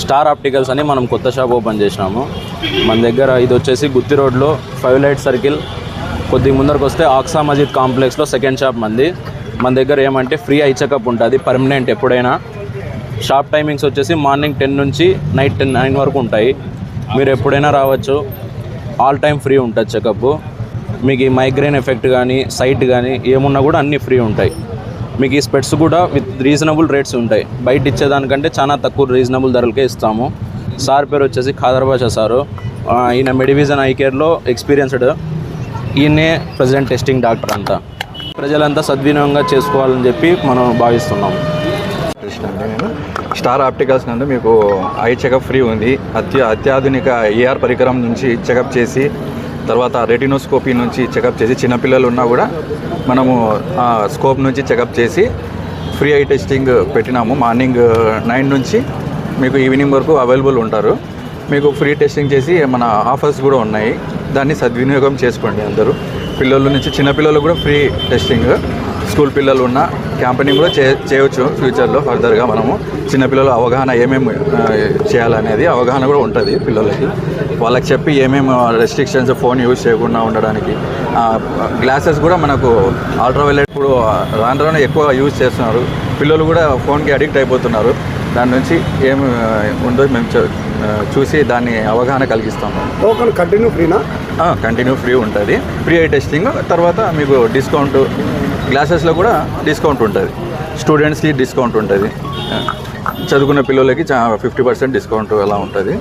Star opticals అని మనం కొత్త షాప్ ఓపెన్ చేసినాము. మన దగ్గర ఇది వచ్చేసి గుత్తి రోడ్లో 5 లైట్ సర్కిల్ కొద్దిగా ముందరకు వస్తే ఆక్సా మజీద్ కాంప్లెక్స్లో సెకండ్ షాప్ మన దగ్గర ఏమంటే ఫ్రీ ఐ చెకప్ ఉంటుంది పర్మనెంట్ ఎప్పుడైనా. షాప్ టైమింగ్స్ వచ్చేసి మార్నింగ్ 10 నుంచి నైట్ 9 వరకు ఉంటాయి. మీరు ఎప్పుడైనా రావచ్చు. ఆల్ టైమ్ ఫ్రీ ఉంటుంది చెకప్. మీకు ఈ మైగ్రేన్ ఎఫెక్ట్ కానీ సైట్ కానీ ఏమున్నా కూడా అన్నీ ఫ్రీ ఉంటాయి. మీకు ఈ స్పెట్స్ కూడా విత్ రీజనబుల్ రేట్స్ ఉంటాయి. బయట ఇచ్చేదానికంటే చాలా తక్కువ రీజనబుల్ ధరలకే ఇస్తాము. సార్ పేరు వచ్చేసి ఖాదర్ బాషా సారు. ఈయన మెడివిజన్ ఐ కేర్లో ఎక్స్పీరియన్స్డ్. ఈయనే ప్రెసిడెంట్ టెస్టింగ్ డాక్టర్ అంతా. ప్రజలంతా సద్వినియోగంగా చేసుకోవాలని చెప్పి మనం భావిస్తున్నాము. నేను స్టార్ ఆప్టికల్స్ నందు మీకు ఐ చెకప్ ఫ్రీ ఉంది. అత్యాధునిక ఏఆర్ పరికరం నుంచి చెకప్ చేసి తర్వాత రెటినోస్కోపీ నుంచి చెకప్ చేసి చిన్నపిల్లలు ఉన్నా కూడా మనము స్కోప్ నుంచి చెకప్ చేసి ఫ్రీ ఐ టెస్టింగ్ పెట్టినాము. మార్నింగ్ 9 నుంచి మీకు ఈవినింగ్ వరకు అవైలబుల్ ఉంటారు. మీకు ఫ్రీ టెస్టింగ్ చేసి మన ఆఫర్స్ కూడా ఉన్నాయి. దాన్ని సద్వినియోగం చేసుకోండి అందరూ. పిల్లల నుంచి చిన్నపిల్లలు కూడా ఫ్రీ టెస్టింగ్. స్కూల్ పిల్లలు ఉన్న క్యాంపెయినింగ్ కూడా చేయవచ్చు ఫ్యూచర్లో ఫర్దర్గా. మనము చిన్నపిల్లల అవగాహన ఏమేమి చేయాలనేది అవగాహన కూడా ఉంటుంది పిల్లలకి. వాళ్ళకి చెప్పి ఏమేమి రెస్ట్రిక్షన్స్ ఫోన్ యూజ్ చేయకుండా ఉండడానికి. గ్లాసెస్ కూడా మనకు అల్ట్రావైలెట్ ఇప్పుడు రాను ఎక్కువ యూజ్ చేస్తున్నారు. పిల్లలు కూడా ఫోన్కి అడిక్ట్ అయిపోతున్నారు. దాని నుంచి ఏమి ఉందో మేము చూసి దాన్ని అవగాహన కలిగిస్తాము. టోకన్ కంటిన్యూ ఫ్రీనా? కంటిన్యూ ఫ్రీ ఉంటుంది. ఫ్రీ ఐ టెస్టింగ్ తర్వాత మీకు డిస్కౌంట్ గ్లాసెస్లో కూడా డిస్కౌంట్ ఉంటుంది. స్టూడెంట్స్కి డిస్కౌంట్ ఉంటుంది. చదువుకునే పిల్లలకి 50% డిస్కౌంట్ అలా ఉంటుంది.